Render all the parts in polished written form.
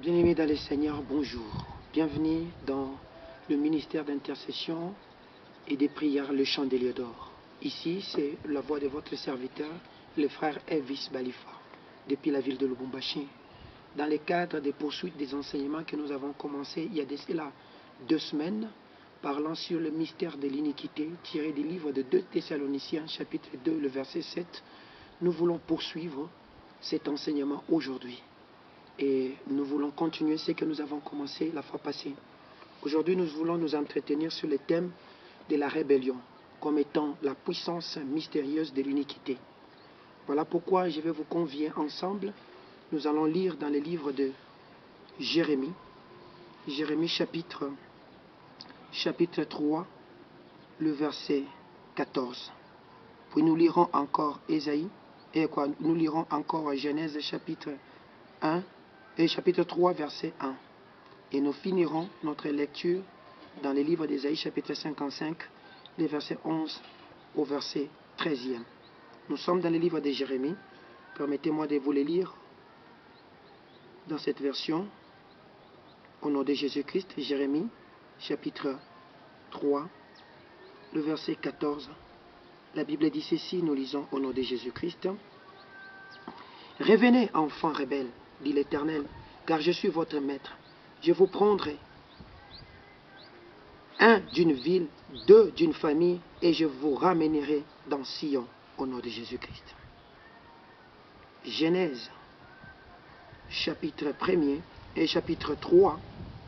Bien-aimés dans le Seigneur, bonjour. Bienvenue dans le ministère d'intercession et des prières, le chant d'Héliodore. Ici, c'est la voix de votre serviteur, le frère Elvis Balifa, depuis la ville de Lubumbashi. Dans le cadre des poursuites des enseignements que nous avons commencé il y a de cela 2 semaines, parlant sur le mystère de l'iniquité, tiré du livre de 2 Thessaloniciens, chapitre 2, le verset 7, nous voulons poursuivre cet enseignement aujourd'hui. Et nous voulons continuer ce que nous avons commencé la fois passée. Aujourd'hui, nous voulons nous entretenir sur le thème de la rébellion, comme étant la puissance mystérieuse de l'iniquité. Voilà pourquoi je vais vous convier ensemble. Nous allons lire dans le livre de Jérémie, Jérémie chapitre 3, le verset 14. Puis nous lirons encore nous lirons encore Genèse chapitre 1 et chapitre 3, verset 1. Et nous finirons notre lecture dans le livre d'Ésaïe, chapitre 55, les versets 11 au verset 13e. Nous sommes dans le livre de Jérémie. Permettez-moi de vous les lire dans cette version. Au nom de Jésus-Christ, Jérémie, chapitre 3, le verset 14. La Bible dit ceci, nous lisons au nom de Jésus-Christ. « Revenez, enfants rebelles, dit l'Éternel, car je suis votre maître. Je vous prendrai 1 d'une ville, 2 d'une famille, et je vous ramènerai dans Sion, au nom de Jésus-Christ. » Genèse, chapitre 1er et chapitre 3,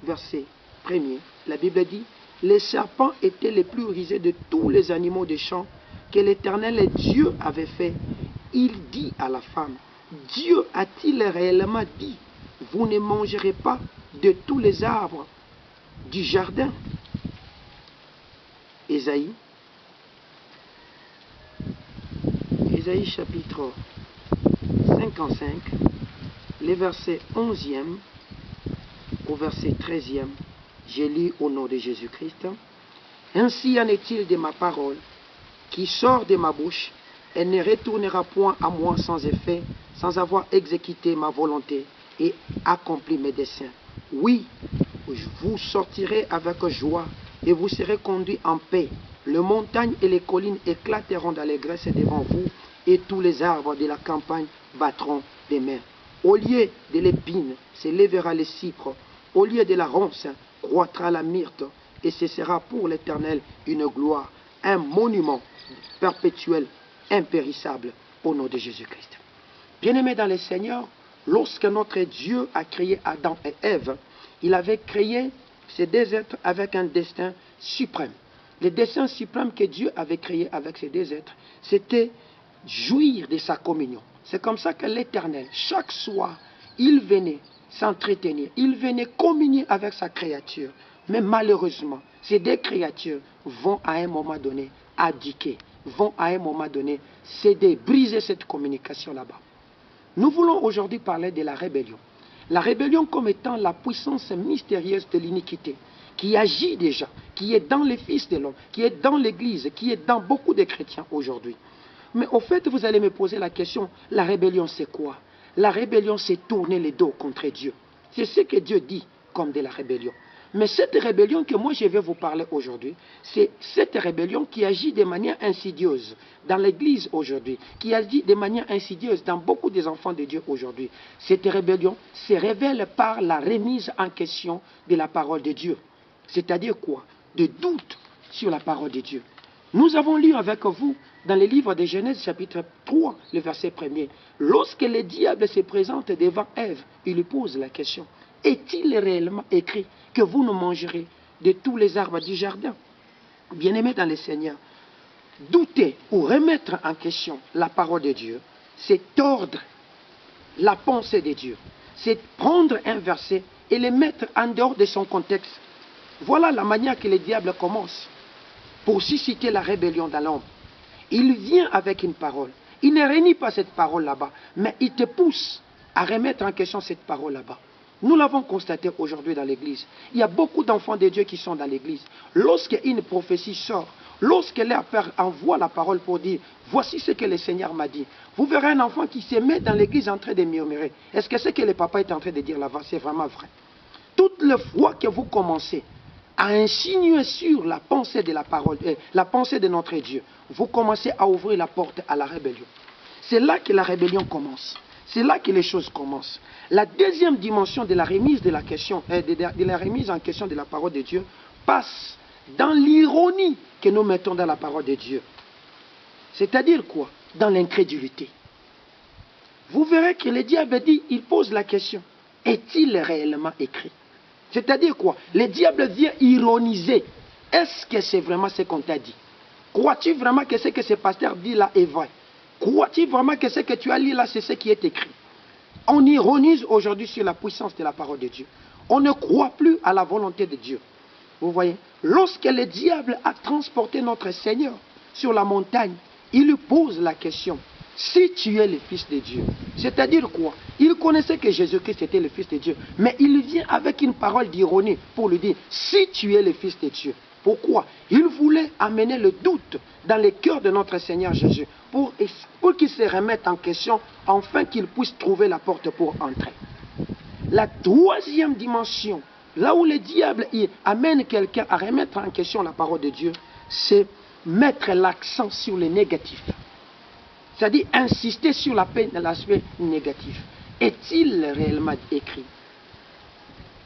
verset 1er. La Bible dit, « Les serpents étaient les plus rusés de tous les animaux des champs que l'Éternel Dieu avait fait. Il dit à la femme, Dieu a-t-il réellement dit, vous ne mangerez pas de tous les arbres du jardin? » Ésaïe chapitre 55, les versets 11e au verset 13e, je lis au nom de Jésus-Christ. « Ainsi en est-il de ma parole qui sort de ma bouche, elle ne retournera point à moi sans effet, sans avoir exécuté ma volonté et accompli mes desseins. Oui, vous sortirez avec joie et vous serez conduits en paix. Les montagnes et les collines éclateront d'allégresse devant vous et tous les arbres de la campagne battront des mains. Au lieu de l'épine s'élèvera le cypre, au lieu de la ronce croîtra la myrte, et ce sera pour l'Éternel une gloire, un monument perpétuel, impérissable, au nom de Jésus-Christ. » Bien-aimés dans le Seigneur, lorsque notre Dieu a créé Adam et Ève, il avait créé ces 2 êtres avec un destin suprême. Le destin suprême que Dieu avait créé avec ces 2 êtres, c'était jouir de sa communion. C'est comme ça que l'Éternel, chaque soir, il venait s'entretenir, il venait communier avec sa créature. Mais malheureusement, ces 2 créatures vont à un moment donné abdiquer, vont à un moment donné céder, briser cette communication là-bas. Nous voulons aujourd'hui parler de la rébellion. La rébellion comme étant la puissance mystérieuse de l'iniquité, qui agit déjà, qui est dans les fils de l'homme, qui est dans l'Église, qui est dans beaucoup de chrétiens aujourd'hui. Mais au fait, vous allez me poser la question, la rébellion c'est quoi? La rébellion c'est tourner les dos contre Dieu. C'est ce que Dieu dit comme de la rébellion. Mais cette rébellion que moi je vais vous parler aujourd'hui, c'est cette rébellion qui agit de manière insidieuse dans l'Église aujourd'hui, qui agit de manière insidieuse dans beaucoup des enfants de Dieu aujourd'hui. Cette rébellion se révèle par la remise en question de la parole de Dieu. C'est-à-dire quoi? De doute sur la parole de Dieu. Nous avons lu avec vous dans le livre de Genèse chapitre 3, le verset 1er. Lorsque le diable se présente devant Ève, il lui pose la question. Est-il réellement écrit que vous ne mangerez de tous les arbres du jardin? Bien-aimés dans le Seigneur, douter ou remettre en question la parole de Dieu, c'est tordre la pensée de Dieu. C'est prendre un verset et le mettre en dehors de son contexte. Voilà la manière que le diable commence pour susciter la rébellion dans l'homme. Il vient avec une parole. Il ne renie pas cette parole là-bas, mais il te pousse à remettre en question cette parole là-bas. Nous l'avons constaté aujourd'hui dans l'Église. Il y a beaucoup d'enfants de Dieu qui sont dans l'Église. Lorsqu'une prophétie sort, lorsque leur père envoie la parole pour dire, voici ce que le Seigneur m'a dit, vous verrez un enfant qui se met dans l'église en train de murmurer. Est-ce que ce que le papa est en train de dire là-bas, c'est vraiment vrai? Toute la fois que vous commencez à insinuer sur la pensée de la parole, la pensée de notre Dieu, vous commencez à ouvrir la porte à la rébellion. C'est là que la rébellion commence. C'est là que les choses commencent. La deuxième dimension de la remise de la question, de la remise en question de la parole de Dieu passe dans l'ironie que nous mettons dans la parole de Dieu. C'est-à-dire quoi? Dans l'incrédulité. Vous verrez que le diable dit, il pose la question, est-il réellement écrit? C'est-à-dire quoi? Le diable vient ironiser. Est-ce que c'est vraiment ce qu'on t'a dit? Crois-tu vraiment que ce que ce pasteur dit là est vrai? Crois-tu vraiment que ce que tu as lu là, c'est ce qui est écrit? On ironise aujourd'hui sur la puissance de la parole de Dieu. On ne croit plus à la volonté de Dieu. Vous voyez? Lorsque le diable a transporté notre Seigneur sur la montagne, il lui pose la question, si tu es le Fils de Dieu, c'est-à-dire quoi? Il connaissait que Jésus-Christ était le Fils de Dieu, mais il vient avec une parole d'ironie pour lui dire, si tu es le Fils de Dieu. Pourquoi? Il voulait amener le doute dans le cœur de notre Seigneur Jésus, pour qu'il se remette en question, afin qu'il puisse trouver la porte pour entrer. La troisième dimension, là où le diable amène quelqu'un à remettre en question la parole de Dieu, c'est mettre l'accent sur le négatif. C'est-à-dire insister sur l'aspect négatif. Est-il réellement écrit?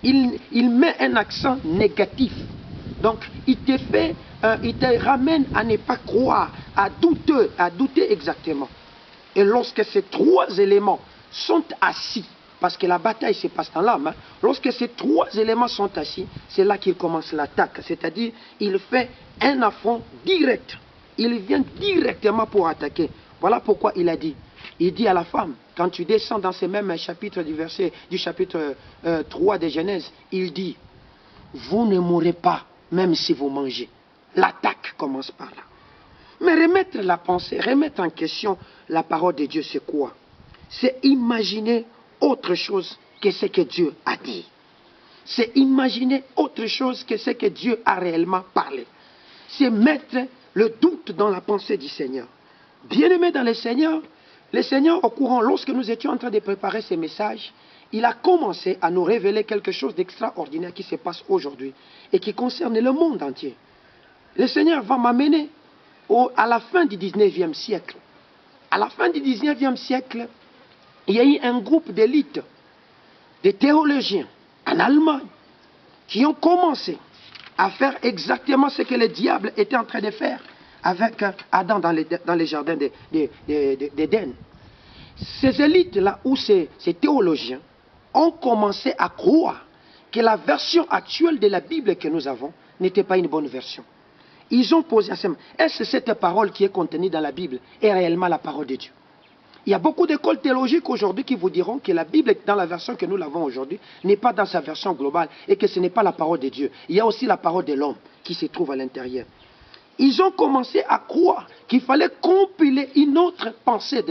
Il met un accent négatif. Donc, il te ramène à ne pas croire, à douter exactement. Et lorsque ces trois éléments sont assis, parce que la bataille se passe dans l'âme, lorsque ces trois éléments sont assis, c'est là qu'il commence l'attaque. C'est-à-dire, il fait un affront direct. Il vient directement pour attaquer. Voilà pourquoi il a dit. Il dit à la femme, quand tu descends dans ce même chapitre du chapitre 3 de Genèse, il dit, vous ne mourrez pas, même si vous mangez. L'attaque commence par là. Mais remettre la pensée, remettre en question la parole de Dieu, c'est quoi? C'est imaginer autre chose que ce que Dieu a dit. C'est imaginer autre chose que ce que Dieu a réellement parlé. C'est mettre le doute dans la pensée du Seigneur. Bien-aimé dans le Seigneur au courant, lorsque nous étions en train de préparer ces messages, il a commencé à nous révéler quelque chose d'extraordinaire qui se passe aujourd'hui et qui concerne le monde entier. Le Seigneur va m'amener à la fin du 19e siècle. À la fin du 19e siècle, il y a eu un groupe d'élite, de théologiens en Allemagne, qui ont commencé à faire exactement ce que le diable était en train de faire avec Adam dans les jardins d'Éden. Ces élites-là, ou ces théologiens, ont commencé à croire que la version actuelle de la Bible que nous avons n'était pas une bonne version. Ils ont posé ensemble, est-ce que cette parole qui est contenue dans la Bible est réellement la parole de Dieu? Il y a beaucoup d'écoles théologiques aujourd'hui qui vous diront que la Bible, dans la version que nous l'avons aujourd'hui, n'est pas dans sa version globale et que ce n'est pas la parole de Dieu. Il y a aussi la parole de l'homme qui se trouve à l'intérieur. Ils ont commencé à croire qu'il fallait compiler une autre pensée,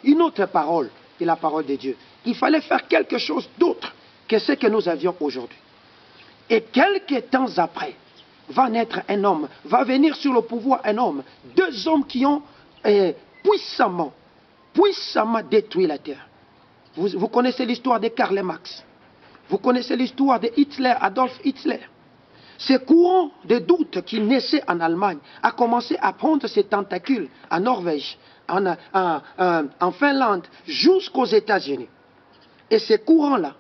une autre parole de la parole de Dieu. Il fallait faire quelque chose d'autre que ce que nous avions aujourd'hui. Et quelques temps après, va naître un homme, va venir sur le pouvoir un homme, deux hommes qui ont puissamment détruit la terre. Vous connaissez l'histoire de Karl Marx. Vous connaissez l'histoire de Hitler, Adolf Hitler. Ce courant de doute qui naissait en Allemagne a commencé à prendre ses tentacules en Norvège, en Finlande, jusqu'aux États-Unis. Et ce courant-là,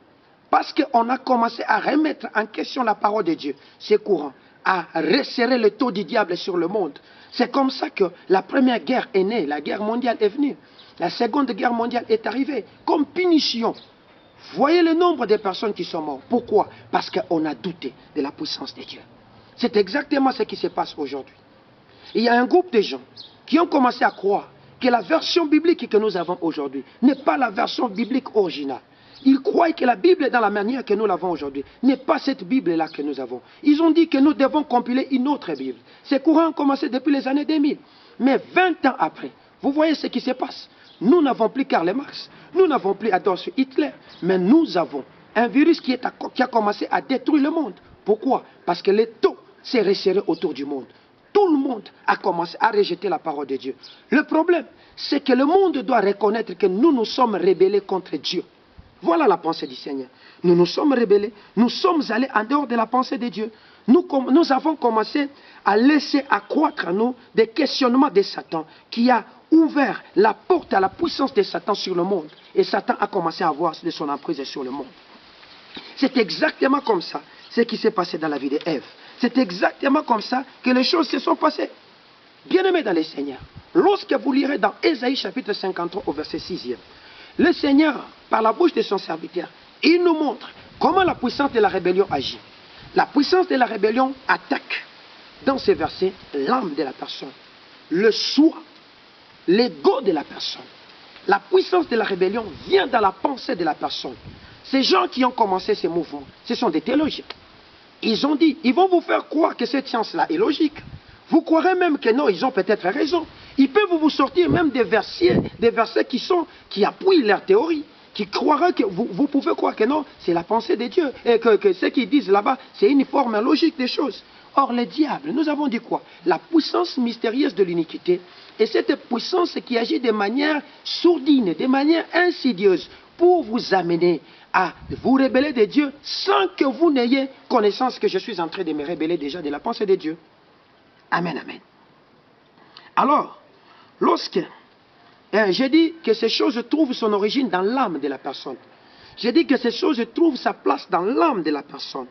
parce qu'on a commencé à remettre en question la parole de Dieu, ce courant a resserré le taux du diable sur le monde. C'est comme ça que la première guerre est née, la guerre mondiale est venue. La seconde guerre mondiale est arrivée comme punition. Voyez le nombre de personnes qui sont mortes. Pourquoi? Parce qu'on a douté de la puissance de Dieu. C'est exactement ce qui se passe aujourd'hui. Il y a un groupe de gens qui ont commencé à croire que la version biblique que nous avons aujourd'hui n'est pas la version biblique originale. Ils croient que la Bible, dans la manière que nous l'avons aujourd'hui, n'est pas cette Bible-là que nous avons. Ils ont dit que nous devons compiler une autre Bible. Ces courants ont commencé depuis les années 2000. Mais 20 ans après, vous voyez ce qui se passe. Nous n'avons plus Karl Marx, nous n'avons plus Adolf Hitler, mais nous avons un virus qui a commencé à détruire le monde. Pourquoi? Parce que le taux s'est resserré autour du monde. tout le monde a commencé à rejeter la parole de Dieu. Le problème, c'est que le monde doit reconnaître que nous nous sommes rebellés contre Dieu. Voilà la pensée du Seigneur. Nous nous sommes rebellés, nous sommes allés en dehors de la pensée de Dieu. Nous avons commencé à laisser accroître à nous des questionnements de Satan qui a ouvert la porte à la puissance de Satan sur le monde. Et Satan a commencé à avoir de son emprise sur le monde. C'est exactement comme ça ce qui s'est passé dans la vie d'Ève. C'est exactement comme ça que les choses se sont passées. Bien-aimés dans le Seigneur, lorsque vous lirez dans Ésaïe chapitre 53 au verset 6e, le Seigneur, par la bouche de son serviteur, il nous montre comment la puissance de la rébellion agit. La puissance de la rébellion attaque, dans ces versets, l'âme de la personne, le soi, l'ego de la personne. La puissance de la rébellion vient dans la pensée de la personne. Ces gens qui ont commencé ces mouvements, ce sont des théologiens. Ils ont dit, ils vont vous faire croire que cette science-là est logique. Vous croirez même que non, ils ont peut-être raison. Ils peuvent vous sortir même des versets qui appuient leur théorie, qui croiraient que vous pouvez croire que non, c'est la pensée de Dieu, et que ce qu'ils disent là-bas, c'est une forme logique des choses. Or, le diable, nous avons dit quoi? La puissance mystérieuse de l'iniquité, et cette puissance qui agit de manière sourdine, de manière insidieuse, pour vous amener à vous rebeller de Dieu sans que vous n'ayez connaissance que je suis en train de me rebeller déjà de la pensée de Dieu. Amen, amen. Alors, lorsque j'ai dit que ces choses trouvent son origine dans l'âme de la personne, j'ai dit que ces choses trouvent sa place dans l'âme de la personne.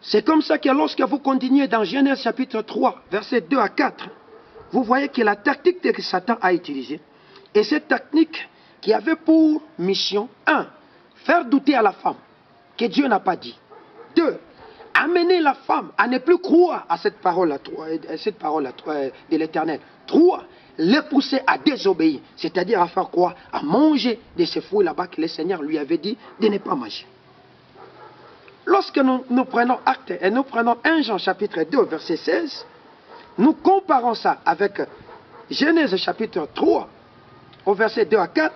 C'est comme ça que lorsque vous continuez dans Genèse chapitre 3, versets 2 à 4, vous voyez que la tactique que Satan a utilisée, et cette tactique qui avait pour mission, 1, faire douter à la femme que Dieu n'a pas dit. 2, amener la femme à ne plus croire à cette parole-là de l'Éternel. 3, les pousser à désobéir, c'est-à-dire à faire quoi? À manger de ces fruits là-bas que le Seigneur lui avait dit de ne pas manger. Lorsque nous prenons acte et nous prenons 1 Jean chapitre 2 verset 16, nous comparons ça avec Genèse chapitre 3 au verset 2 à 4,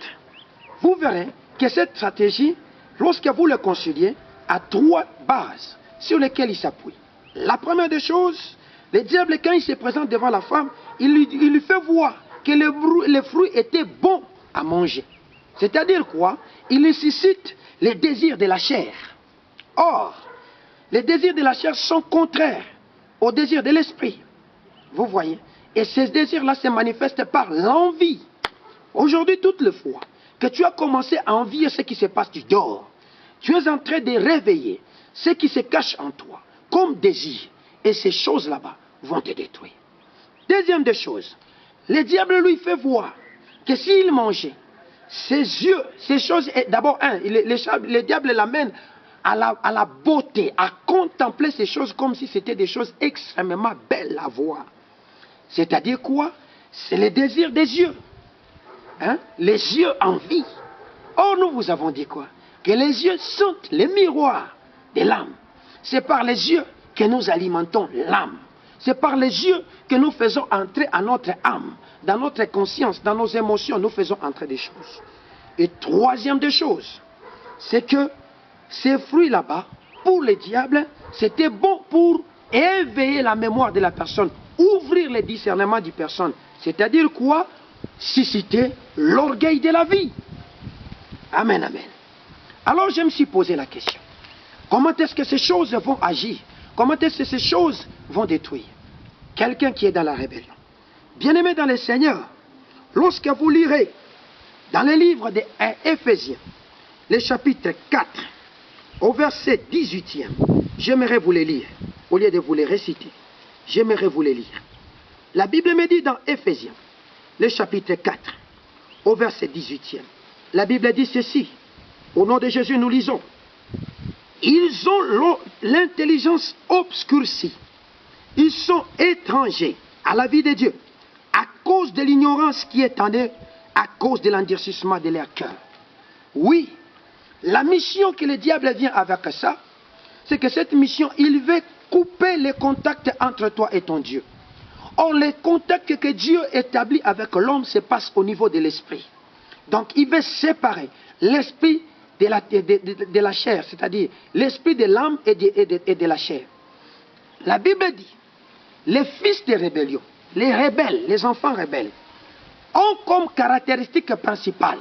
vous verrez que cette stratégie, lorsque vous le conciliez, a 3 bases sur lesquelles il s'appuie. La première des choses, le diable, quand il se présente devant la femme, il lui fait voir que les fruits étaient bons à manger. C'est-à-dire quoi? Il lui suscite les désirs de la chair. Or, les désirs de la chair sont contraires aux désirs de l'esprit. Vous voyez? Et ces désirs-là se manifestent par l'envie. Aujourd'hui, toute les fois que tu as commencé à envier ce qui se passe, tu dors. Tu es en train de réveiller ce qui se cache en toi comme désir. Et ces choses là-bas vont te détruire. Deuxième des choses, le diable lui fait voir que s'il mangeait, ses yeux, ces choses, d'abord, le diable l'amène à la beauté, à contempler ces choses comme si c'était des choses extrêmement belles à voir. C'est-à-dire quoi? C'est le désir des yeux. Hein? Les yeux en vie. Or, nous vous avons dit quoi? Que les yeux sont les miroirs de l'âme. C'est par les yeux que nous alimentons l'âme. C'est par les yeux que nous faisons entrer à notre âme, dans notre conscience, dans nos émotions, nous faisons entrer des choses. Et troisième des choses, c'est que ces fruits là-bas, pour le diable, c'était bon pour éveiller la mémoire de la personne, ouvrir le discernement du personne. C'est-à-dire quoi? Susciter l'orgueil de la vie. Amen, amen. Alors je me suis posé la question. Comment est-ce que ces choses vont agir? Comment est-ce que ces choses vont détruire quelqu'un qui est dans la rébellion? Bien-aimé dans le Seigneur, lorsque vous lirez dans le livre d'Éphésiens, le chapitre 4, au verset 18e, j'aimerais vous les lire, au lieu de vous les réciter, j'aimerais vous les lire. La Bible me dit dans Éphésiens, le chapitre 4, au verset 18e, la Bible dit ceci, au nom de Jésus nous lisons, ils ont l'intelligence obscurcie, ils sont étrangers à la vie de Dieu, à cause de l'ignorance qui est en eux, à cause de l'endurcissement de leur cœur. Oui, la mission que le diable vient avec ça, c'est que cette mission, il veut couper les contacts entre toi et ton Dieu. Or, les contacts que Dieu établit avec l'homme se passent au niveau de l'esprit. Donc, il veut séparer l'esprit de la chair, c'est-à-dire l'esprit de l'âme et de la chair. La Bible dit les fils de rébellion, les rebelles, les enfants rebelles, ont comme caractéristique principale,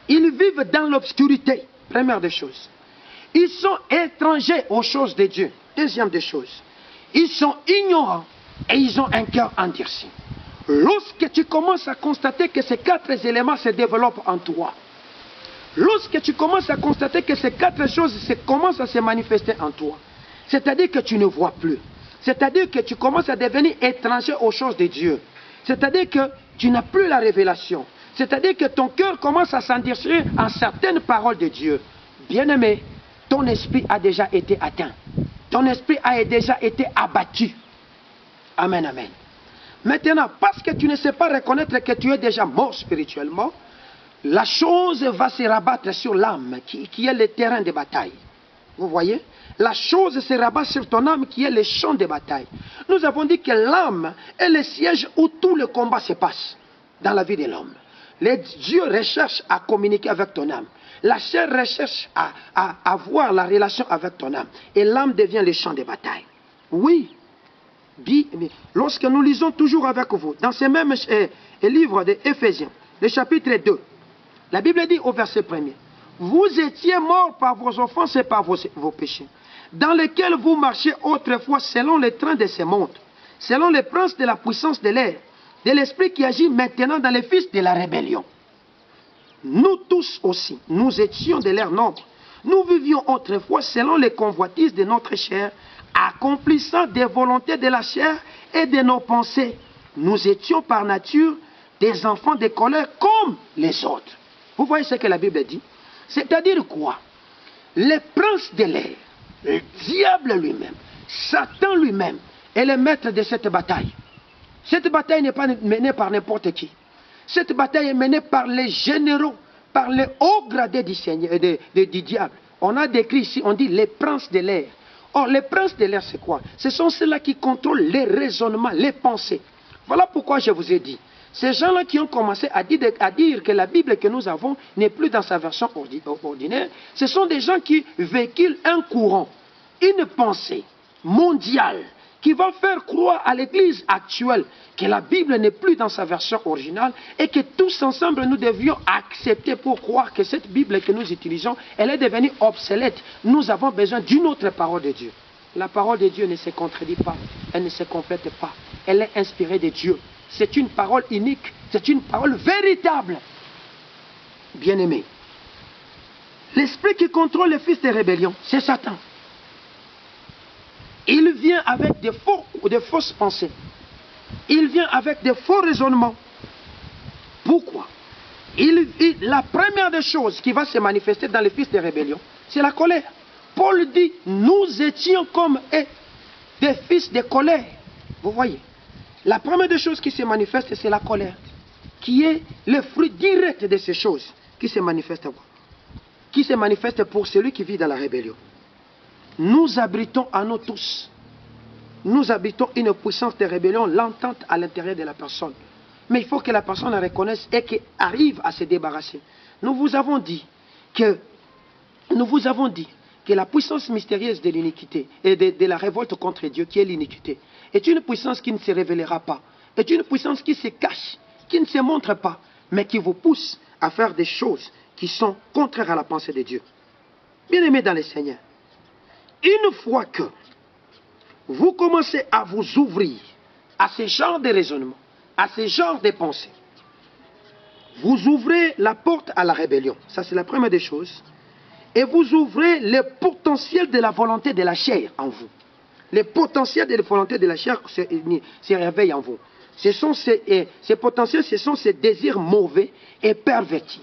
ils vivent dans l'obscurité, première des choses. Ils sont étrangers aux choses de Dieu, deuxième des choses. Ils sont ignorants et ils ont un cœur endurci. Lorsque tu commences à constater que ces 4 éléments se développent en toi, lorsque tu commences à constater que ces 4 choses commencent à se manifester en toi, c'est-à-dire que tu ne vois plus, c'est-à-dire que tu commences à devenir étranger aux choses de Dieu, c'est-à-dire que tu n'as plus la révélation, c'est-à-dire que ton cœur commence à s'endurcir en certaines paroles de Dieu. Bien-aimé, ton esprit a déjà été atteint. Ton esprit a déjà été abattu. Amen, amen. Maintenant, parce que tu ne sais pas reconnaître que tu es déjà mort spirituellement, la chose va se rabattre sur l'âme qui est le terrain de bataille. Vous voyez? La chose se rabat sur ton âme qui est le champ de bataille. Nous avons dit que l'âme est le siège où tout le combat se passe dans la vie de l'homme. Dieu recherche à communiquer avec ton âme. La chair recherche à avoir la relation avec ton âme. Et l'âme devient le champ de bataille. Oui. Lorsque nous lisons toujours avec vous, dans ce même livre d'Éphésiens, le chapitre 2, la Bible dit au verset 1er, « Vous étiez morts par vos offenses et par vos péchés, dans lesquels vous marchiez autrefois selon le train de ce monde, selon les princes de la puissance de l'air, de l'esprit qui agit maintenant dans les fils de la rébellion. Nous tous aussi, nous étions de leur nombre. Nous vivions autrefois selon les convoitises de notre chair, accomplissant des volontés de la chair et de nos pensées. Nous étions par nature des enfants de colère comme les autres. » Vous voyez ce que la Bible dit? C'est-à-dire quoi? Les princes de l'air, le diable lui-même, Satan lui-même est le maître de cette bataille. Cette bataille n'est pas menée par n'importe qui. Cette bataille est menée par les généraux, par les hauts gradés du Seigneur, du diable. On a décrit ici, on dit les princes de l'air. Or, les princes de l'air, c'est quoi? Ce sont ceux-là qui contrôlent les raisonnements, les pensées. Voilà pourquoi je vous ai dit. Ces gens-là qui ont commencé à dire que la Bible que nous avons n'est plus dans sa version ordinaire, ce sont des gens qui véhiculent un courant, une pensée mondiale qui va faire croire à l'Église actuelle que la Bible n'est plus dans sa version originale et que tous ensemble nous devions accepter pour croire que cette Bible que nous utilisons, elle est devenue obsolète. Nous avons besoin d'une autre parole de Dieu. La parole de Dieu ne se contredit pas, elle ne se complète pas. Elle est inspirée de Dieu. C'est une parole unique, c'est une parole véritable. Bien-aimé, l'esprit qui contrôle les fils de rébellion, c'est Satan. Il vient avec des fausses pensées. Il vient avec des faux raisonnements. Pourquoi? La première des choses qui va se manifester dans les fils de rébellion, c'est la colère. Paul dit, nous étions comme des fils de colère. Vous voyez? La première des choses qui se manifeste, c'est la colère, qui est le fruit direct de ces choses qui se manifestent pour celui qui vit dans la rébellion. Nous abritons en nous tous. Nous abritons une puissance de rébellion l'entente à l'intérieur de la personne. Mais il faut que la personne la reconnaisse et qu'elle arrive à se débarrasser. Nous vous avons dit que la puissance mystérieuse de l'iniquité et de la révolte contre Dieu, qui est l'iniquité, est une puissance qui ne se révélera pas, est une puissance qui se cache, qui ne se montre pas, mais qui vous pousse à faire des choses qui sont contraires à la pensée de Dieu. Bien-aimés dans le Seigneur, une fois que vous commencez à vous ouvrir à ce genre de raisonnement, à ce genre de pensée, vous ouvrez la porte à la rébellion. Ça, c'est la première des choses. Et vous ouvrez le potentiel de la volonté de la chair en vous. Le potentiel de la volonté de la chair se réveille en vous. Ces potentiels, ce sont ces désirs mauvais et pervertis.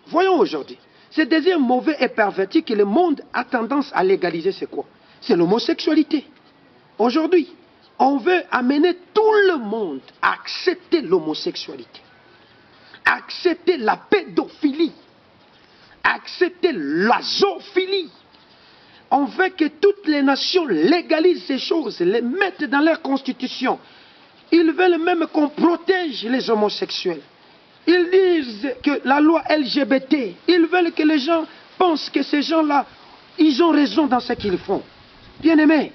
Voyons aujourd'hui, ces désirs mauvais et pervertis que le monde a tendance à légaliser, c'est quoi? C'est l'homosexualité. Aujourd'hui, on veut amener tout le monde à accepter l'homosexualité, accepter la pédophilie, accepter la zoophilie. On veut que toutes les nations légalisent ces choses, les mettent dans leur constitution. Ils veulent même qu'on protège les homosexuels. Ils disent que la loi LGBT, ils veulent que les gens pensent que ces gens-là, ils ont raison dans ce qu'ils font. Bien-aimés,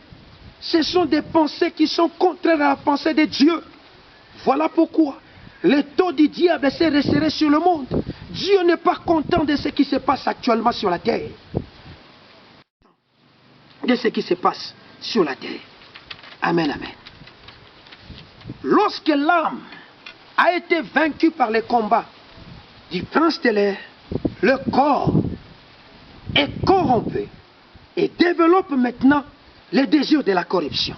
Ce sont des pensées qui sont contraires à la pensée de Dieu. Voilà pourquoi le taux du diable s'est resserré sur le monde. Dieu n'est pas content de ce qui se passe actuellement sur la terre. De ce qui se passe sur la terre. Amen, amen. Lorsque l'âme a été vaincue par les combats du prince de l'air, le corps est corrompu et développe maintenant les désirs de la corruption.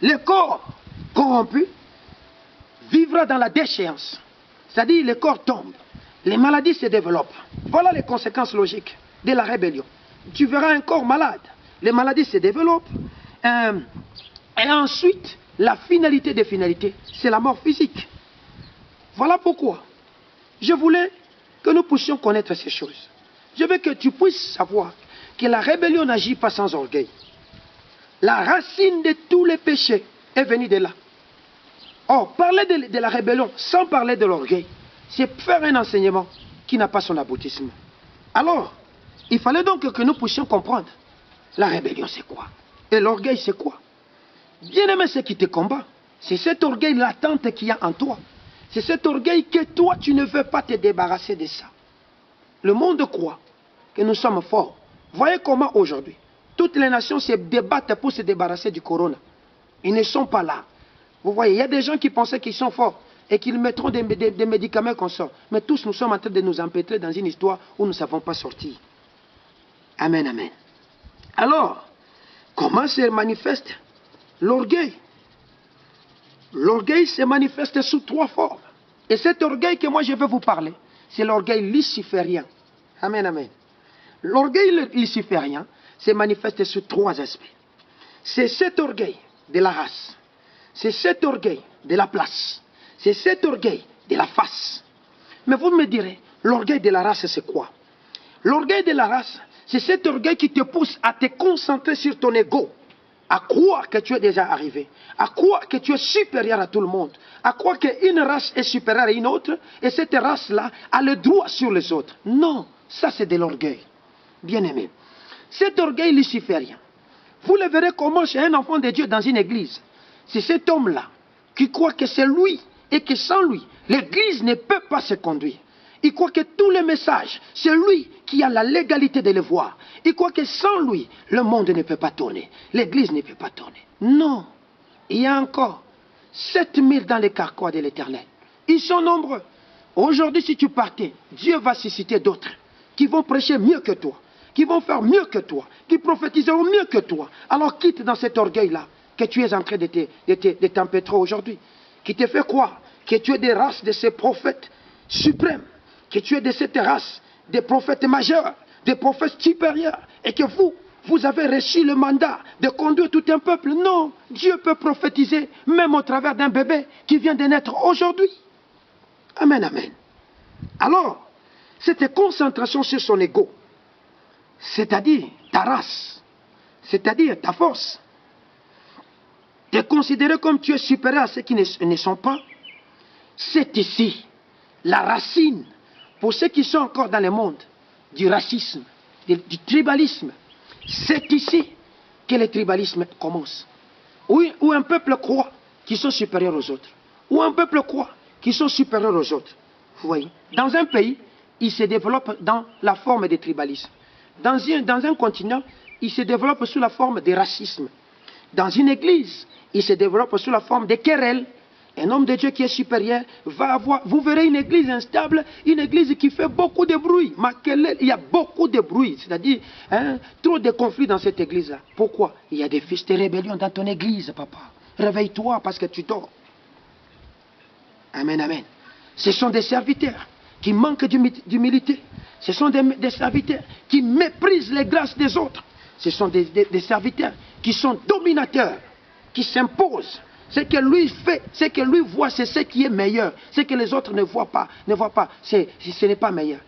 Le corps corrompu vivra dans la déchéance. C'est-à-dire le corps tombe, les maladies se développent. Voilà les conséquences logiques de la rébellion. Tu verras un corps malade, les maladies se développent. Et ensuite, la finalité des finalités, c'est la mort physique. Voilà pourquoi je voulais que nous puissions connaître ces choses. Je veux que tu puisses savoir que la rébellion n'agit pas sans orgueil. La racine de tous les péchés est venue de là. Or, parler de la rébellion sans parler de l'orgueil, c'est faire un enseignement qui n'a pas son aboutissement. Alors, il fallait donc que nous puissions comprendre. La rébellion, c'est quoi? Et l'orgueil, c'est quoi? Bien-aimé, ce qui te combat, c'est cet orgueil latente qu'il y a en toi. C'est cet orgueil que toi, tu ne veux pas te débarrasser de ça. Le monde croit que nous sommes forts. Voyez comment aujourd'hui, toutes les nations se débattent pour se débarrasser du corona. Ils ne sont pas là. Vous voyez, il y a des gens qui pensaient qu'ils sont forts et qu'ils mettront des médicaments qu'on sort. Mais tous, nous sommes en train de nous empêtrer dans une histoire où nous ne savons pas sortir. Amen, amen. Alors, comment se manifeste l'orgueil? L'orgueil se manifeste sous 3 formes. Et cet orgueil que moi je veux vous parler, c'est l'orgueil luciférien. Amen, amen. L'orgueil luciférien se manifeste sous 3 aspects. C'est cet orgueil de la race. C'est cet orgueil de la place. C'est cet orgueil de la face. Mais vous me direz, l'orgueil de la race, c'est quoi? L'orgueil de la race, c'est cet orgueil qui te pousse à te concentrer sur ton ego, à croire que tu es déjà arrivé, à croire que tu es supérieur à tout le monde, à croire qu'une race est supérieure à une autre, et cette race-là a le droit sur les autres. Non, ça c'est de l'orgueil. Bien-aimé, cet orgueil luciférien, vous le verrez comment chez un enfant de Dieu dans une église. C'est cet homme-là qui croit que c'est lui et que sans lui, l'église ne peut pas se conduire. Il croit que tous les messages, c'est lui qui a la légalité de les voir. Il croit que sans lui, le monde ne peut pas tourner. L'église ne peut pas tourner. Non. Il y a encore 7000 dans les carquois de l'Éternel. Ils sont nombreux. Aujourd'hui, si tu partais, Dieu va susciter d'autres qui vont prêcher mieux que toi, qui vont faire mieux que toi, qui prophétiseront mieux que toi. Alors quitte dans cet orgueil-là que tu es en train de t'empêtrer aujourd'hui, qui te fait croire que tu es des races de ces prophètes suprêmes, que tu es de cette race des prophètes majeurs, des prophètes supérieurs, et que vous avez reçu le mandat de conduire tout un peuple. Non, Dieu peut prophétiser même au travers d'un bébé qui vient de naître aujourd'hui. Amen, amen. Alors, cette concentration sur son ego, c'est-à-dire ta race, c'est-à-dire ta force, te considérer comme tu es supérieur à ceux qui ne sont pas, c'est ici la racine, pour ceux qui sont encore dans le monde, du racisme, du tribalisme. C'est ici que le tribalisme commence. Où un peuple croit qu'ils sont supérieurs aux autres. Où un peuple croit qu'ils sont supérieurs aux autres. Vous voyez, dans un pays, il se développe dans la forme de tribalisme. Dans un continent, il se développe sous la forme de racisme. Dans une église, il se développe sous la forme de querelles. Un homme de Dieu qui est supérieur va avoir... Vous verrez une église instable, une église qui fait beaucoup de bruit. Il y a beaucoup de bruit, c'est-à-dire trop de conflits dans cette église-là. Pourquoi? Il y a des fils de rébellion dans ton église, papa. Réveille-toi parce que tu dors. Amen, amen. Ce sont des serviteurs qui manquent d'humilité. Ce sont des serviteurs qui méprisent les grâces des autres. Ce sont des serviteurs qui sont dominateurs, qui s'imposent. Ce que lui fait, ce que lui voit, c'est ce qui est meilleur. Ce que les autres ne voient pas, ce n'est pas meilleur.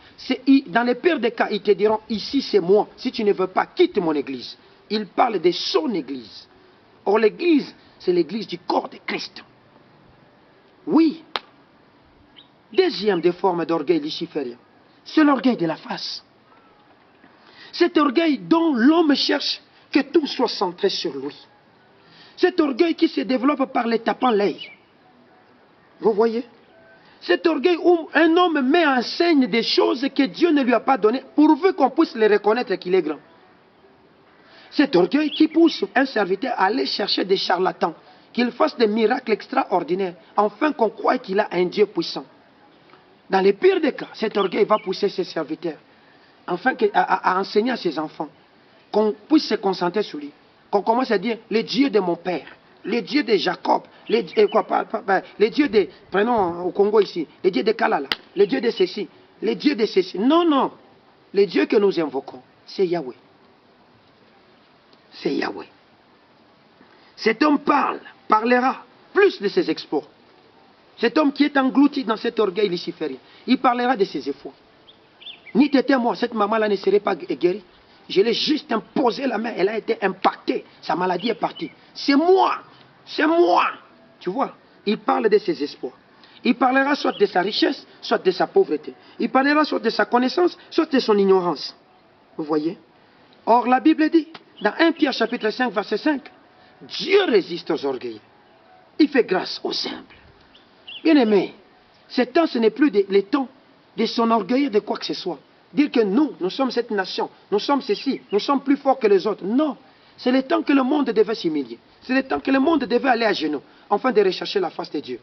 Dans les pires des cas, ils te diront, ici c'est moi. Si tu ne veux pas, quitte mon église. Il parle de son église. Or l'église, c'est l'église du corps de Christ. Oui. Deuxième des formes d'orgueil luciférien, c'est l'orgueil de la face. Cet orgueil dont l'homme cherche que tout soit centré sur lui. Cet orgueil qui se développe par les tapants l'œil. Vous voyez? Cet orgueil où un homme met en scène des choses que Dieu ne lui a pas données, pourvu qu'on puisse les reconnaître qu'il est grand. Cet orgueil qui pousse un serviteur à aller chercher des charlatans, qu'il fasse des miracles extraordinaires, afin qu'on croie qu'il a un Dieu puissant. Dans les pires des cas, cet orgueil va pousser ses serviteurs, afin à enseigner à ses enfants, qu'on puisse se concentrer sur lui, qu'on commence à dire, le Dieu de mon père, le Dieu de Jacob, le Dieu de, prenons au Congo ici, le Dieu de Kalala, le Dieu de ceci, le Dieu de ceci. Non, non, le Dieu que nous invoquons, c'est Yahweh. C'est Yahweh. Cet homme parlera plus de ses exploits. Cet homme qui est englouti dans cet orgueil luciférien, il parlera de ses efforts. Ni t'étais moi, cette maman-là ne serait pas guérie. Je l'ai juste imposé la main, elle a été impactée, sa maladie est partie. C'est moi, c'est moi. Tu vois, il parle de ses espoirs. Il parlera soit de sa richesse, soit de sa pauvreté. Il parlera soit de sa connaissance, soit de son ignorance. Vous voyez? Or, la Bible dit, dans 1 Pierre chapitre 5, verset 5, Dieu résiste aux orgueilleux. Il fait grâce aux simples. Bien-aimés, ce temps, ce n'est plus le temps de s'enorgueillir de quoi que ce soit. Dire que nous sommes cette nation, nous sommes ceci, nous sommes plus forts que les autres. Non, c'est le temps que le monde devait s'humilier. C'est le temps que le monde devait aller à genoux, afin de rechercher la face de Dieu.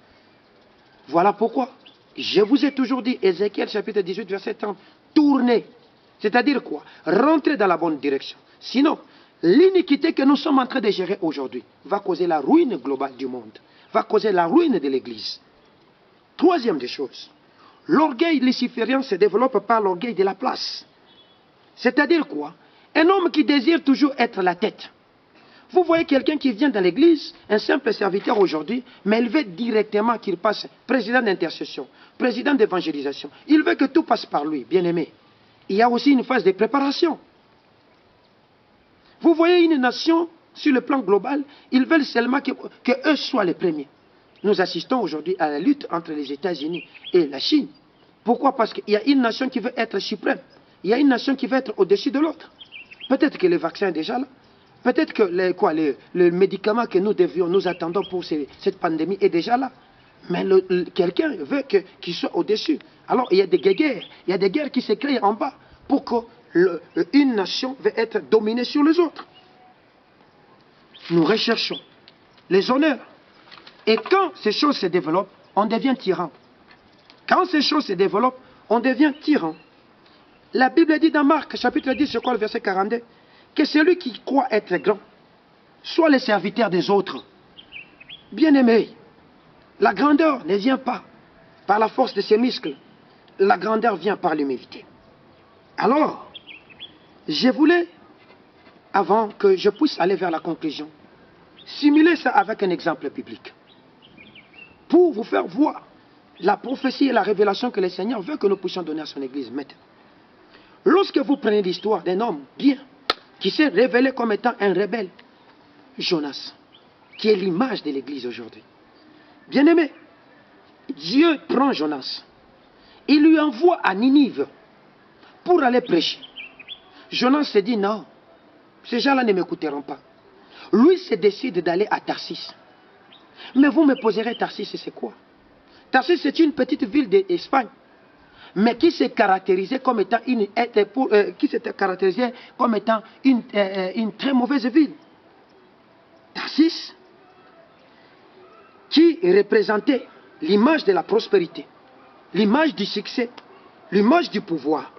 Voilà pourquoi je vous ai toujours dit, Ézéchiel chapitre 18, verset 30, tournez. C'est-à-dire quoi? Rentrez dans la bonne direction. Sinon, l'iniquité que nous sommes en train de gérer aujourd'hui va causer la ruine globale du monde, va causer la ruine de l'Église. Troisième des choses, l'orgueil luciférien se développe par l'orgueil de la place. C'est-à-dire quoi? Un homme qui désire toujours être la tête. Vous voyez quelqu'un qui vient dans l'église, un simple serviteur aujourd'hui, mais il veut directement qu'il passe président d'intercession, président d'évangélisation. Il veut que tout passe par lui, bien aimé. Il y a aussi une phase de préparation. Vous voyez une nation, sur le plan global, ils veulent seulement que eux soient les premiers. Nous assistons aujourd'hui à la lutte entre les États-Unis et la Chine. Pourquoi? Parce qu'il y a une nation qui veut être suprême. Il y a une nation qui veut être au-dessus de l'autre. Peut-être que le vaccin est déjà là. Peut-être que le médicament que nous attendons pour cette pandémie est déjà là. Mais quelqu'un veut qu'il soit au-dessus. Alors il y a des guerres. Il y a des guerres qui se créent en bas pour qu'une nation veut être dominée sur les autres. Nous recherchons les honneurs. Et quand ces choses se développent, on devient tyran. Quand ces choses se développent, on devient tyran. La Bible dit dans Marc, chapitre 10, je crois le verset 42, que celui qui croit être grand soit le serviteur des autres. Bien-aimé, la grandeur ne vient pas par la force de ses muscles. La grandeur vient par l'humilité. Alors, je voulais, avant que je puisse aller vers la conclusion, simuler ça avec un exemple biblique. Pour vous faire voir la prophétie et la révélation que le Seigneur veut que nous puissions donner à son Église maintenant. Lorsque vous prenez l'histoire d'un homme bien, qui s'est révélé comme étant un rebelle, Jonas, qui est l'image de l'Église aujourd'hui. Bien-aimé, Dieu prend Jonas, il lui envoie à Ninive pour aller prêcher. Jonas se dit non, ces gens-là ne m'écouteront pas. Lui se décide d'aller à Tarsis. Mais vous me poserez, Tarsis, c'est quoi? Tarsis, c'est une petite ville d'Espagne, mais qui s'est caractérisée comme étant une très mauvaise ville. Tarsis, qui représentait l'image de la prospérité, l'image du succès, l'image du pouvoir,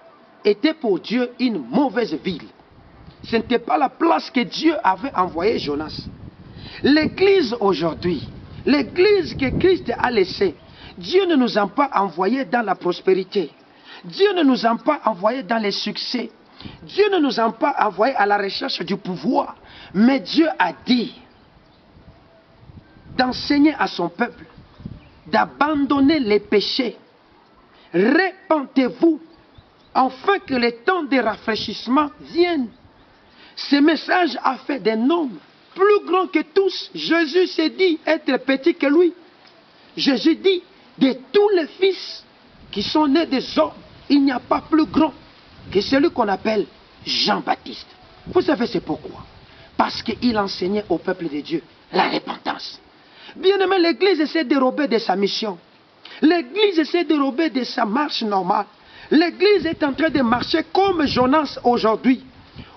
était pour Dieu une mauvaise ville. Ce n'était pas la place que Dieu avait envoyé Jonas. L'Église aujourd'hui, l'Église que Christ a laissée, Dieu ne nous a pas envoyés dans la prospérité. Dieu ne nous a pas envoyés dans les succès. Dieu ne nous a pas envoyés à la recherche du pouvoir. Mais Dieu a dit d'enseigner à son peuple, d'abandonner les péchés. Répentez-vous, afin que le temps de rafraîchissement vienne. Ce message a fait d'un homme plus grand que tous. Jésus s'est dit être petit que lui. Jésus dit, de tous les fils qui sont nés des hommes, il n'y a pas plus grand que celui qu'on appelle Jean-Baptiste. Vous savez c'est pourquoi? Parce qu'il enseignait au peuple de Dieu la repentance. Bien aimé, l'Église essaie de dérober de sa mission. L'Église essaie de dérober de sa marche normale. L'Église est en train de marcher comme Jonas aujourd'hui.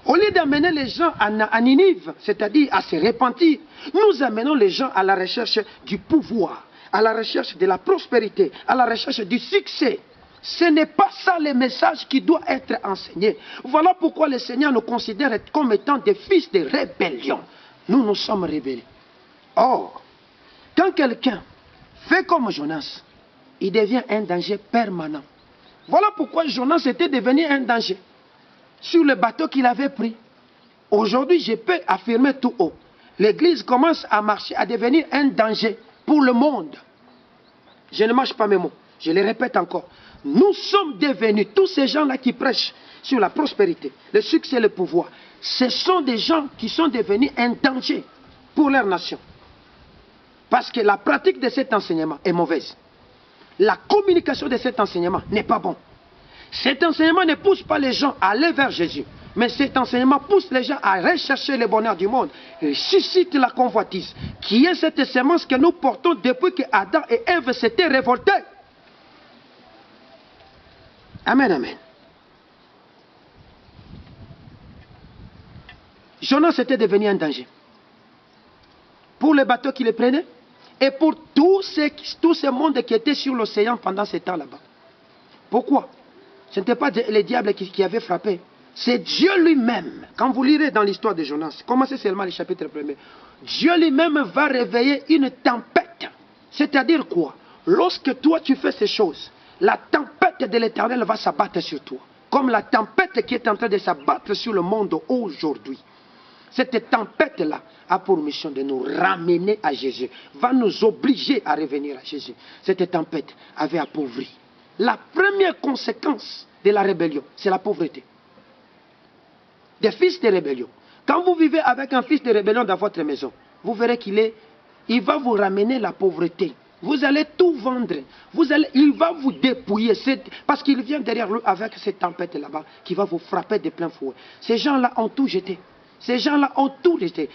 Au lieu d'amener les gens à Ninive, c'est-à-dire à se repentir, nous amenons les gens à la recherche du pouvoir, à la recherche de la prospérité, à la recherche du succès. Ce n'est pas ça le message qui doit être enseigné. Voilà pourquoi le Seigneur nous considère comme étant des fils de rébellion. Nous, nous sommes rebelles. Or, quand quelqu'un fait comme Jonas, il devient un danger permanent. Voilà pourquoi Jonas était devenu un danger sur le bateau qu'il avait pris. Aujourd'hui, je peux affirmer tout haut. L'Église commence à marcher, à devenir un danger pour le monde. Je ne mâche pas mes mots. Je les répète encore. Nous sommes devenus, tous ces gens-là qui prêchent sur la prospérité, le succès et le pouvoir, ce sont des gens qui sont devenus un danger pour leur nation. Parce que la pratique de cet enseignement est mauvaise. La communication de cet enseignement n'est pas bon. Cet enseignement ne pousse pas les gens à aller vers Jésus. Mais cet enseignement pousse les gens à rechercher le bonheur du monde. Il suscite la convoitise, qui est cette sémence que nous portons depuis que Adam et Ève s'étaient révoltés. Amen, amen. Jonas était devenu un danger. Pour les bateaux qui les prenaient et pour tout ce monde qui était sur l'océan pendant ce temps là-bas. Pourquoi? Ce n'était pas le diable qui avait frappé. C'est Dieu lui-même. Quand vous lirez dans l'histoire de Jonas, commencez seulement le chapitre 1er. Dieu lui-même va réveiller une tempête. C'est-à-dire quoi? Lorsque toi tu fais ces choses, la tempête de l'Éternel va s'abattre sur toi. Comme la tempête qui est en train de s'abattre sur le monde aujourd'hui. Cette tempête-là a pour mission de nous ramener à Jésus. Va nous obliger à revenir à Jésus. Cette tempête avait appauvri. La première conséquence de la rébellion, c'est la pauvreté. Des fils de rébellion. Quand vous vivez avec un fils de rébellion dans votre maison, vous verrez il va vous ramener la pauvreté. Vous allez tout vendre. Il va vous dépouiller. Parce qu'il vient derrière lui avec cette tempête là-bas qui va vous frapper de plein fouet. Ces gens-là ont tout jeté. Ces gens-là ont tout jeté.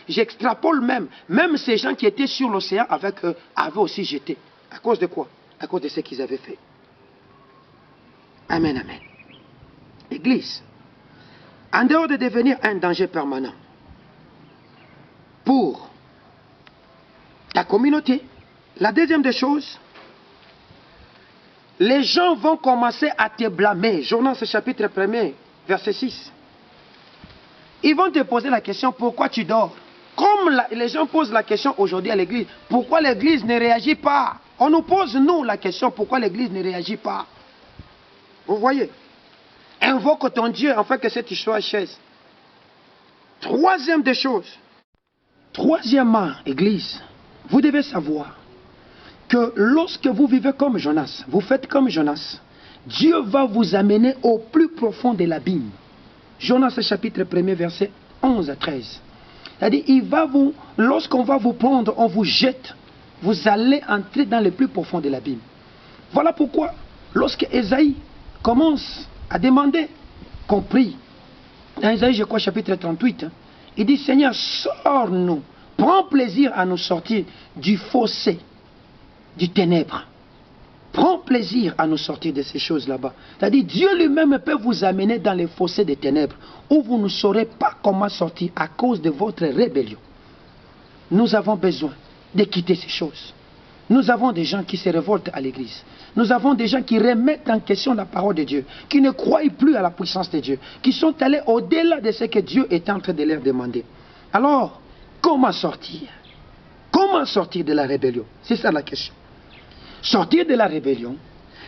J'extrapole même. Même ces gens qui étaient sur l'océan avec eux avaient aussi jeté. À cause de quoi? À cause de ce qu'ils avaient fait. Amen, amen. Église, en dehors de devenir un danger permanent pour la communauté, la deuxième des choses, les gens vont commencer à te blâmer. Jonas chapitre 1er, verset 6. Ils vont te poser la question, pourquoi tu dors? Comme les gens posent la question aujourd'hui à l'église, pourquoi l'église ne réagit pas? On nous pose, nous, la question, pourquoi l'église ne réagit pas? Vous voyez? Invoque ton Dieu afin que cette histoire cesse. Troisième des choses. Troisièmement, église, vous devez savoir que lorsque vous vivez comme Jonas, vous faites comme Jonas, Dieu va vous amener au plus profond de l'abîme. Jonas chapitre 1er, verset 11 à 13. C'est-à-dire, lorsqu'on va vous prendre, on vous jette, vous allez entrer dans le plus profond de l'abîme. Voilà pourquoi, lorsque Ésaïe commence à demander qu'on prie, dans Ésaïe, je crois, chapitre 38, il dit, Seigneur, sors-nous, prends plaisir à nous sortir du fossé, du ténèbre. Prends plaisir à nous sortir de ces choses là-bas. C'est-à-dire, Dieu lui-même peut vous amener dans les fossés des ténèbres, où vous ne saurez pas comment sortir à cause de votre rébellion. Nous avons besoin de quitter ces choses. Nous avons des gens qui se révoltent à l'église. Nous avons des gens qui remettent en question la parole de Dieu, qui ne croient plus à la puissance de Dieu, qui sont allés au-delà de ce que Dieu est en train de leur demander. Alors, comment sortir? Comment sortir de la rébellion? C'est ça la question. Sortir de la rébellion,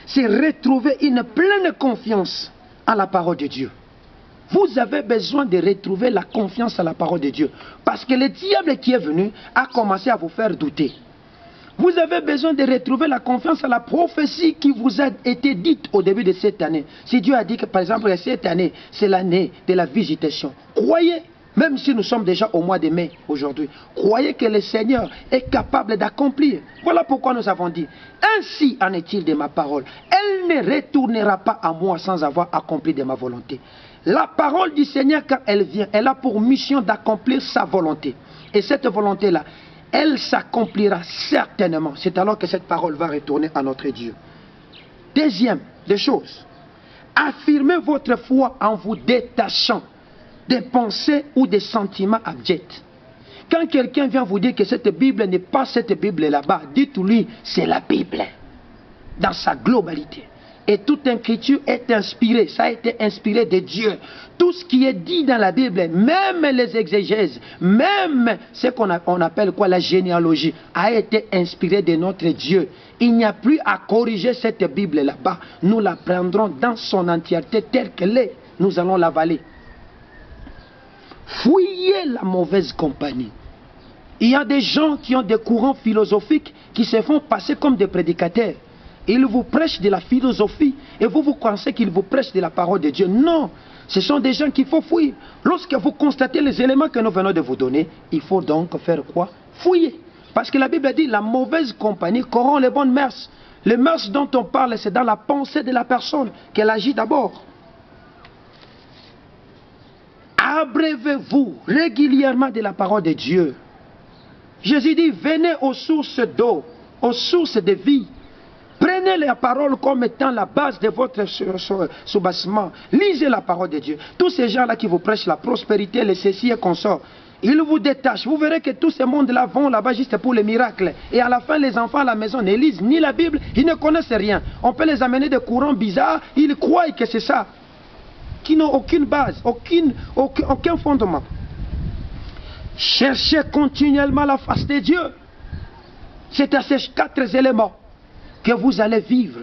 c'est retrouver une pleine confiance à la parole de Dieu. Vous avez besoin de retrouver la confiance à la parole de Dieu. Parce que le diable qui est venu a commencé à vous faire douter. Vous avez besoin de retrouver la confiance à la prophétie qui vous a été dite au début de cette année. Si Dieu a dit que, par exemple, cette année, c'est l'année de la visitation. Croyez, même si nous sommes déjà au mois de mai aujourd'hui, croyez que le Seigneur est capable d'accomplir. Voilà pourquoi nous avons dit, ainsi en est-il de ma parole. Elle ne retournera pas à moi sans avoir accompli de ma volonté. La parole du Seigneur, quand elle vient, elle a pour mission d'accomplir sa volonté. Et cette volonté-là, elle s'accomplira certainement. C'est alors que cette parole va retourner à notre Dieu. Deuxième des choses, affirmez votre foi en vous détachant des pensées ou des sentiments abjects. Quand quelqu'un vient vous dire que cette Bible n'est pas cette Bible là-bas, dites-lui, c'est la Bible, dans sa globalité. Et toute écriture est inspirée, ça a été inspiré de Dieu. Tout ce qui est dit dans la Bible, même les exégèses, même ce qu'on appelle quoi, la généalogie, a été inspiré de notre Dieu. Il n'y a plus à corriger cette Bible là-bas. Nous la prendrons dans son entièreté telle qu'elle est. Nous allons l'avaler. Fuyez la mauvaise compagnie. Il y a des gens qui ont des courants philosophiques qui se font passer comme des prédicateurs. Ils vous prêchent de la philosophie et vous pensez qu'ils vous prêchent de la parole de Dieu. Non, ce sont des gens qu'il faut fuir. Lorsque vous constatez les éléments que nous venons de vous donner, il faut donc faire quoi? Fouiller. Parce que la Bible dit la mauvaise compagnie corrompt les bonnes mœurs. Les mœurs dont on parle, c'est dans la pensée de la personne qu'elle agit d'abord. Abreuvez-vous régulièrement de la parole de Dieu. Jésus dit, venez aux sources d'eau, aux sources de vie. Prenez la parole comme étant la base de votre soubassement. Lisez la parole de Dieu. Tous ces gens-là qui vous prêchent la prospérité, les ceci et consorts, ils vous détachent. Vous verrez que tous ces mondes-là vont là-bas juste pour les miracles. Et à la fin, les enfants à la maison ne lisent ni la Bible, ils ne connaissent rien. On peut les amener des courants bizarres, ils croient que c'est ça. Qui n'ont aucune base, aucun fondement. Cherchez continuellement la face de Dieu. C'est à ces 4 éléments que vous allez vivre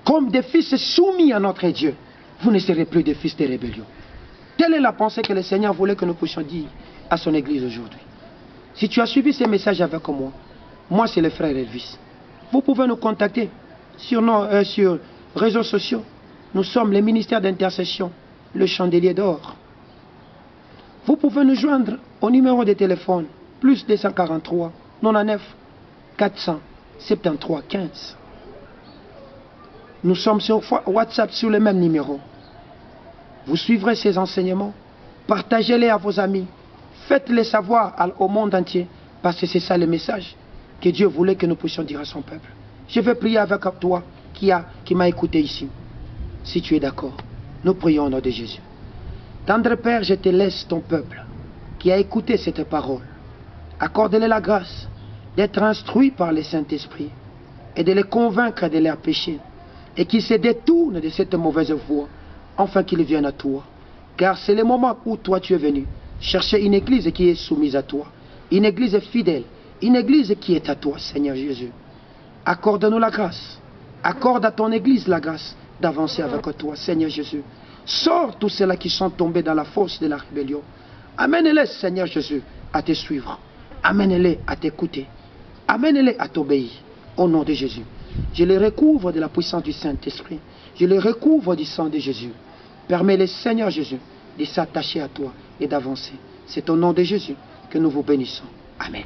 comme des fils soumis à notre Dieu. Vous ne serez plus des fils de rébellion. Telle est la pensée que le Seigneur voulait que nous puissions dire à son Église aujourd'hui. Si tu as suivi ces messages avec moi c'est le frère Elvis. Vous pouvez nous contacter sur nos réseaux sociaux. Nous sommes le ministère d'intercession, le chandelier d'or. Vous pouvez nous joindre au numéro de téléphone plus 243 99 400 73 15. Nous sommes sur WhatsApp sur le même numéro. Vous suivrez ces enseignements, partagez-les à vos amis, faites-les savoir au monde entier, parce que c'est ça le message que Dieu voulait que nous puissions dire à son peuple. Je vais prier avec toi qui m'a écouté ici. Si tu es d'accord, nous prions au nom de Jésus. Tendre Père, je te laisse ton peuple qui a écouté cette parole. Accorde-les la grâce d'être instruits par le Saint-Esprit et de les convaincre de leurs péchés et qu'ils se détournent de cette mauvaise voie afin qu'ils viennent à toi. Car c'est le moment où toi tu es venu chercher une église qui est soumise à toi, une église fidèle, une église qui est à toi, Seigneur Jésus. Accorde-nous la grâce, accorde à ton église la grâce d'avancer avec toi, Seigneur Jésus. Sors tous ceux-là qui sont tombés dans la fosse de la rébellion. Amène-les, Seigneur Jésus, à te suivre. Amène-les à t'écouter. Amène-les à t'obéir. Au nom de Jésus. Je les recouvre de la puissance du Saint-Esprit. Je les recouvre du sang de Jésus. Permets-les, Seigneur Jésus, de s'attacher à toi et d'avancer. C'est au nom de Jésus que nous vous bénissons. Amen.